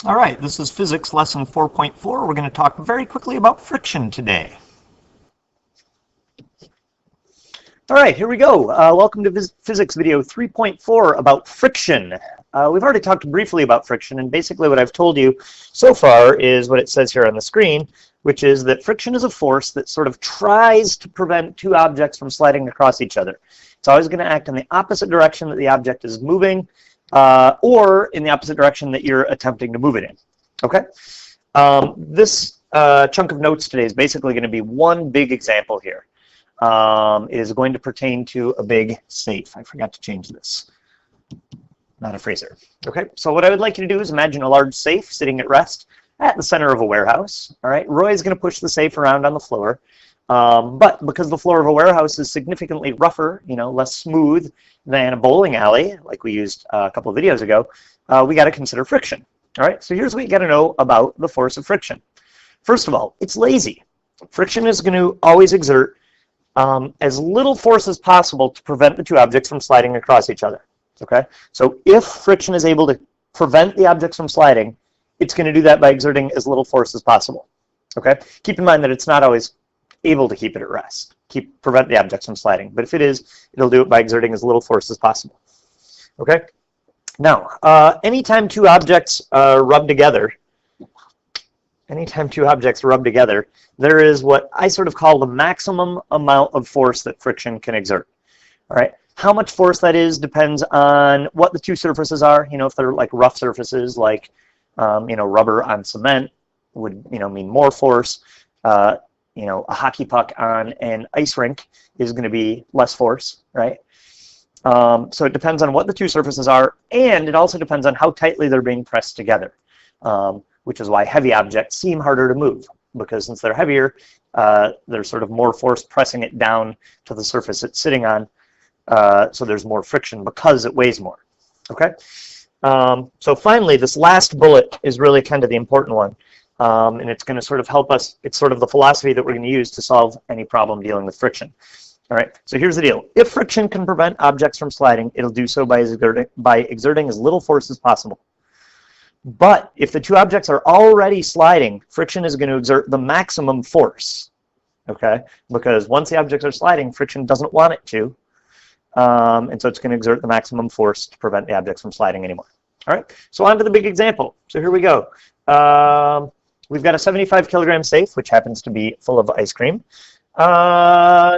All right, this is physics lesson 4.4. We're going to talk very quickly about friction today. All right, here we go. Welcome to physics video 3.4 about friction. We've already talked briefly about friction, and basically what I've told you so far is what it says here on the screen, which is that friction is a force that sort of tries to prevent two objects from sliding across each other. It's always going to act in the opposite direction that the object is moving, or in the opposite direction that you're attempting to move it in. Okay? This chunk of notes today is basically going to be one big example here. It is going to pertain to a big safe. I forgot to change this. Not a freezer. Okay, so what I would like you to do is imagine a large safe sitting at rest at the center of a warehouse. All right, Roy is going to push the safe around on the floor. But because the floor of a warehouse is significantly rougher, less smooth than a bowling alley, like we used a couple of videos ago, we got to consider friction. All right, so here's what you got to know about the force of friction. First of all, it's lazy. Friction is going to always exert as little force as possible to prevent the two objects from sliding across each other. Okay, so if friction is able to prevent the objects from sliding, it's going to do that by exerting as little force as possible. Okay, keep in mind that it's not always able to keep it at rest, prevent the objects from sliding, but if it is, it'll do it by exerting as little force as possible. Okay, now anytime two objects rub together, there is what I sort of call the maximum amount of force that friction can exert. All right, how much force that is depends on what the two surfaces are. If they're like rough surfaces, like rubber on cement would mean more force. A hockey puck on an ice rink is going to be less force, right? So it depends on what the two surfaces are, and it also depends on how tightly they're being pressed together, which is why heavy objects seem harder to move, because since they're heavier, there's sort of more force pressing it down to the surface it's sitting on, so there's more friction because it weighs more. Okay? So finally, this last bullet is really kind of the important one. And it's going to sort of help us. It's sort of the philosophy that we're going to use to solve any problem dealing with friction. All right, so here's the deal. If friction can prevent objects from sliding, it'll do so by exerting as little force as possible. But if the two objects are already sliding, friction is going to exert the maximum force. Okay, because once the objects are sliding, friction doesn't want it to. And so it's going to exert the maximum force to prevent the objects from sliding anymore. All right, so on to the big example. So here we go. We've got a 75 kilogram safe, which happens to be full of ice cream,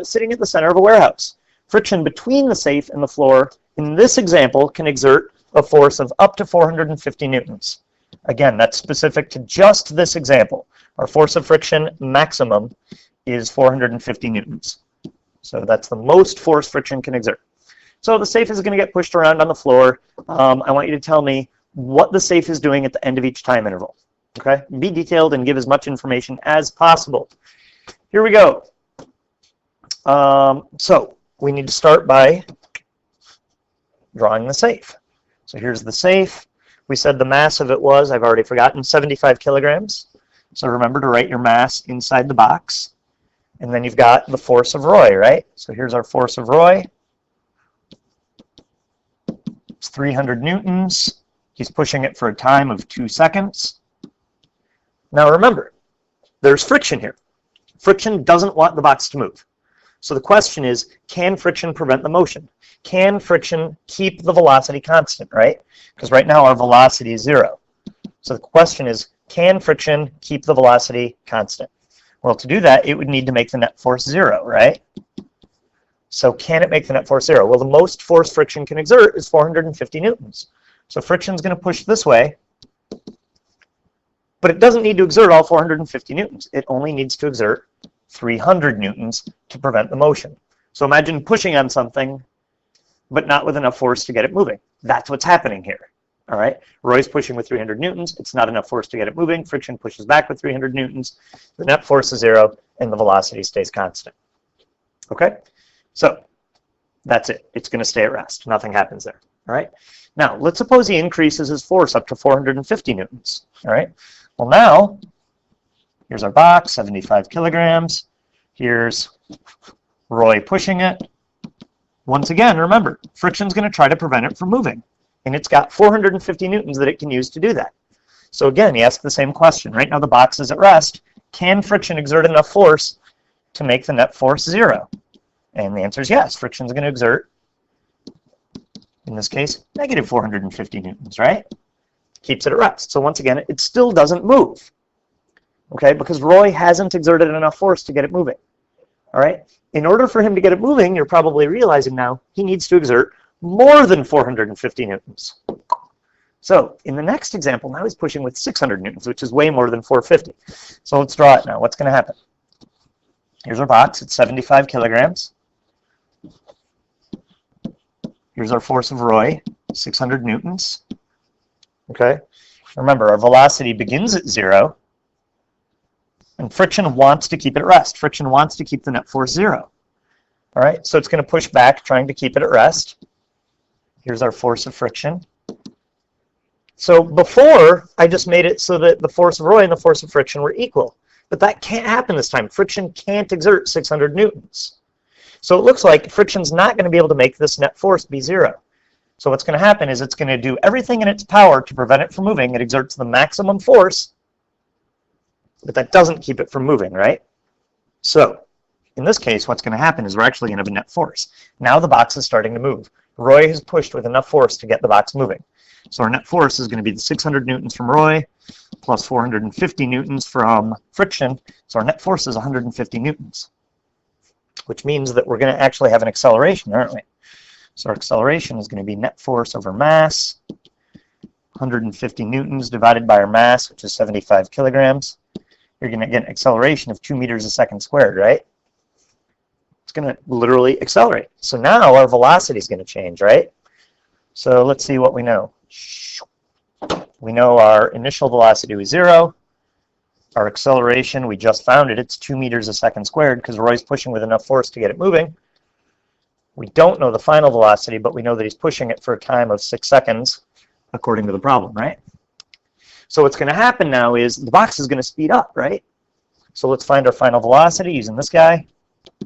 sitting at the center of a warehouse. Friction between the safe and the floor in this example can exert a force of up to 450 newtons. Again, that's specific to just this example. Our force of friction maximum is 450 newtons. So that's the most force friction can exert. So the safe is going to get pushed around on the floor. I want you to tell me what the safe is doing at the end of each time interval. Okay, be detailed and give as much information as possible. Here we go. So we need to start by drawing the safe. So here's the safe. We said the mass of it was, I've already forgotten, 75 kilograms. So remember to write your mass inside the box. And then you've got the force of Roy, right? So here's our force of Roy. It's 300 newtons. He's pushing it for a time of 2 seconds. Now remember, there's friction here. Friction doesn't want the box to move. So the question is, can friction prevent the motion? Can friction keep the velocity constant, right? Because right now our velocity is 0. So the question is, can friction keep the velocity constant? Well, to do that, it would need to make the net force 0, right? So can it make the net force 0? Well, the most force friction can exert is 450 newtons. So friction's going to push this way, but it doesn't need to exert all 450 newtons. It only needs to exert 300 newtons to prevent the motion. So imagine pushing on something, but not with enough force to get it moving. That's what's happening here. All right, Roy's pushing with 300 newtons. It's not enough force to get it moving. Friction pushes back with 300 newtons. The net force is 0, and the velocity stays constant. Okay, so that's it. It's going to stay at rest. Nothing happens there. All right. Now, let's suppose he increases his force up to 450 newtons. All right. Well, now, here's our box, 75 kilograms. Here's Roy pushing it. Once again, remember, friction's going to try to prevent it from moving. And it's got 450 newtons that it can use to do that. So again, you ask the same question. Right now the box is at rest. Can friction exert enough force to make the net force 0? And the answer is yes. Friction is going to exert, in this case, negative 450 newtons, right? Keeps it at rest. So once again, it still doesn't move, okay, because Roy hasn't exerted enough force to get it moving, all right? In order for him to get it moving, you're probably realizing now he needs to exert more than 450 newtons. So in the next example, now he's pushing with 600 newtons, which is way more than 450. So let's draw it now. What's going to happen? Here's our box. It's 75 kilograms. Here's our force of Roy, 600 newtons. Okay. Remember, our velocity begins at 0, and friction wants to keep it at rest. Friction wants to keep the net force 0. All right. So it's going to push back, trying to keep it at rest. Here's our force of friction. So before, I just made it so that the force of Roy and the force of friction were equal. But that can't happen this time. Friction can't exert 600 newtons. So it looks like friction's not going to be able to make this net force be 0. So what's going to happen is it's going to do everything in its power to prevent it from moving. It exerts the maximum force, but that doesn't keep it from moving, right? So in this case, what's going to happen is we're actually going to have a net force. Now the box is starting to move. Roy has pushed with enough force to get the box moving. So our net force is going to be the 600 newtons from Roy plus 450 newtons from friction. So our net force is 150 newtons, which means that we're going to actually have an acceleration, aren't we? So our acceleration is going to be net force over mass, 150 newtons divided by our mass, which is 75 kilograms. You're going to get an acceleration of 2 meters a second squared, right? It's going to literally accelerate. So now our velocity is going to change, right? So let's see what we know. We know our initial velocity was 0. Our acceleration, we just found it. It's 2 meters a second squared because Roy's pushing with enough force to get it moving. We don't know the final velocity, but we know that he's pushing it for a time of 6 seconds, according to the problem, right? So what's going to happen now is the box is going to speed up, right? So let's find our final velocity using this guy.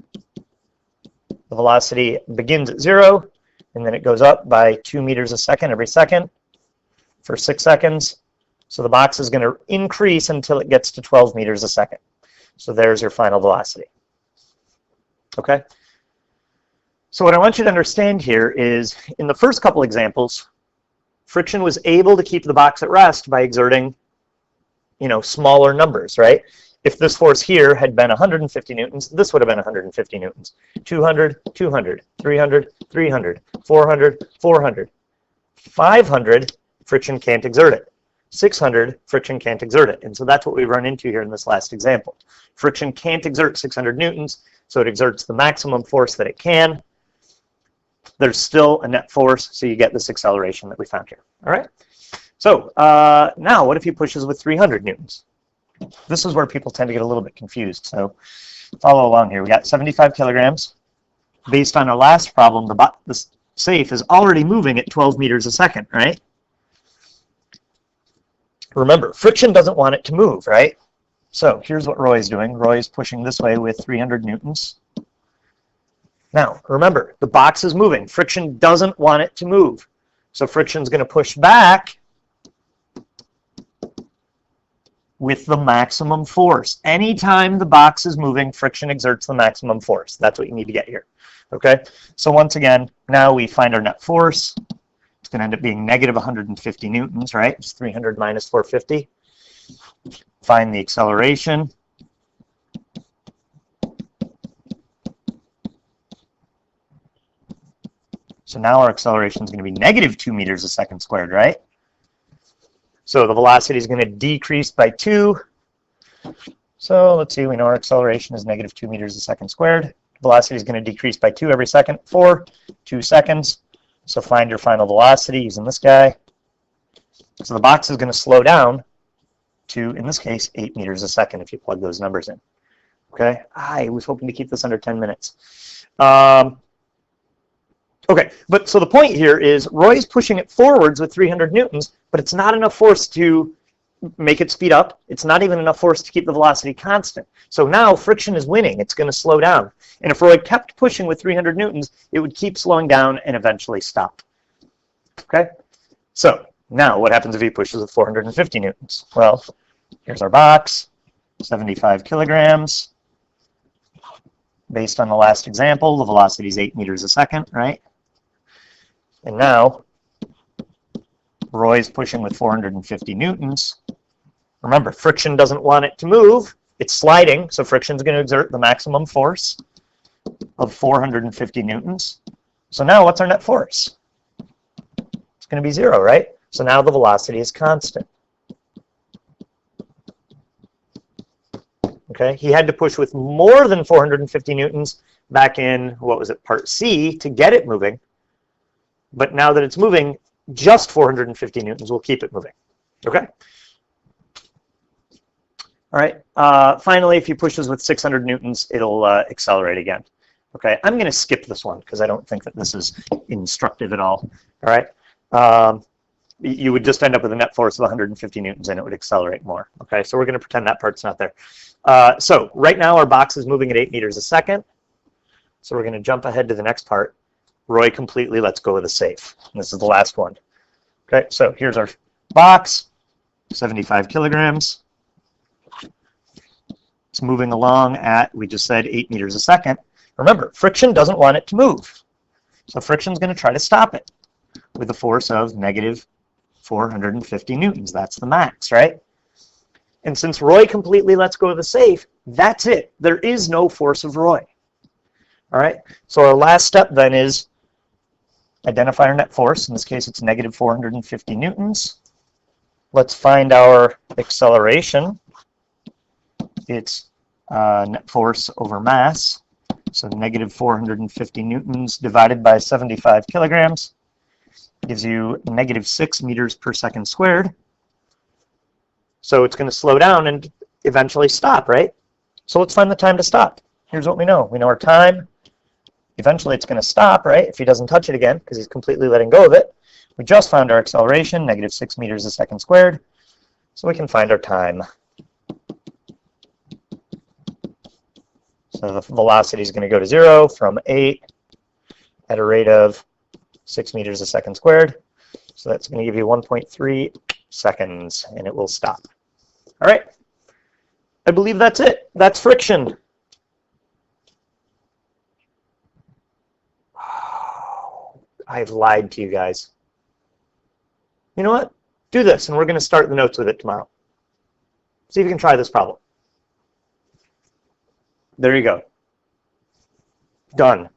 The velocity begins at 0, and then it goes up by 2 meters a second every second for 6 seconds. So the box is going to increase until it gets to 12 meters a second. So there's your final velocity. Okay? So what I want you to understand here is, in the first couple examples, friction was able to keep the box at rest by exerting, smaller numbers, right? If this force here had been 150 newtons, this would have been 150 newtons. 200, 200, 300, 300, 400, 400. 500, friction can't exert it. 600, friction can't exert it. And so that's what we run into here in this last example. Friction can't exert 600 newtons, so it exerts the maximum force that it can. There's still a net force, so you get this acceleration that we found here. All right? So now what if he pushes with 300 newtons? This is where people tend to get a little bit confused. So follow along here. We got 75 kilograms. Based on our last problem, the safe is already moving at 12 meters a second, right? Remember, friction doesn't want it to move, right? So here's what Roy is doing. Roy is pushing this way with 300 newtons. Now, remember, the box is moving. Friction doesn't want it to move. So friction's going to push back with the maximum force. Anytime the box is moving, friction exerts the maximum force. That's what you need to get here. Okay? So once again, now we find our net force. It's going to end up being negative 150 newtons, right? It's 300 minus 450. Find the acceleration. So now our acceleration is going to be negative 2 meters a second squared, right? So the velocity is going to decrease by 2. So let's see, we know our acceleration is negative 2 meters a second squared. Velocity is going to decrease by 2 every second for 2 seconds. So find your final velocity using this guy. So the box is going to slow down to, in this case, 8 meters a second if you plug those numbers in. Okay, I was hoping to keep this under 10 minutes. Okay, but so the point here is Roy's pushing it forwards with 300 newtons, but it's not enough force to make it speed up. It's not even enough force to keep the velocity constant. So now friction is winning. It's going to slow down. And if Roy kept pushing with 300 newtons, it would keep slowing down and eventually stop. Okay? So Now, what happens if he pushes with 450 newtons? Well, here's our box, 75 kilograms. Based on the last example, the velocity is 8 meters a second, right? And now, Roy's pushing with 450 newtons. Remember, friction doesn't want it to move. It's sliding, so friction is going to exert the maximum force of 450 newtons. So now what's our net force? It's going to be 0, right? So now the velocity is constant. Okay, he had to push with more than 450 newtons back in, what was it, part C, to get it moving. But now that it's moving, just 450 newtons will keep it moving. Okay? All right, finally, if he pushes with 600 newtons, it'll accelerate again. Okay, I'm going to skip this one because I don't think that this is instructive at all. All right, you would just end up with a net force of 150 newtons and it would accelerate more. Okay, so we're going to pretend that part's not there. So right now our box is moving at 8 meters a second. So we're going to jump ahead to the next part. Roy completely lets go of the safe. And this is the last one. Okay, so here's our box, 75 kilograms. It's moving along at, we just said, 8 meters a second. Remember, friction doesn't want it to move. So friction's going to try to stop it with a force of negative 450 newtons. That's the max, right? And since Roy completely lets go of the safe, that's it. There is no force of Roy. All right, so our last step then is identify our net force. In this case, it's negative 450 newtons. Let's find our acceleration. It's net force over mass. So negative 450 newtons divided by 75 kilograms gives you negative 6 meters per second squared. So it's going to slow down and eventually stop, right? So let's find the time to stop. Here's what we know. We know our time. Eventually it's going to stop, right, if he doesn't touch it again because he's completely letting go of it. We just found our acceleration, negative 6 meters a second squared. So we can find our time. So the velocity is going to go to 0 from 8 at a rate of 6 meters a second squared. So that's going to give you 1.3 seconds, and it will stop. All right. I believe that's it. That's friction. I've lied to you guys. You know what? Do this, and we're going to start the notes with it tomorrow. See if you can try this problem. There you go. Done.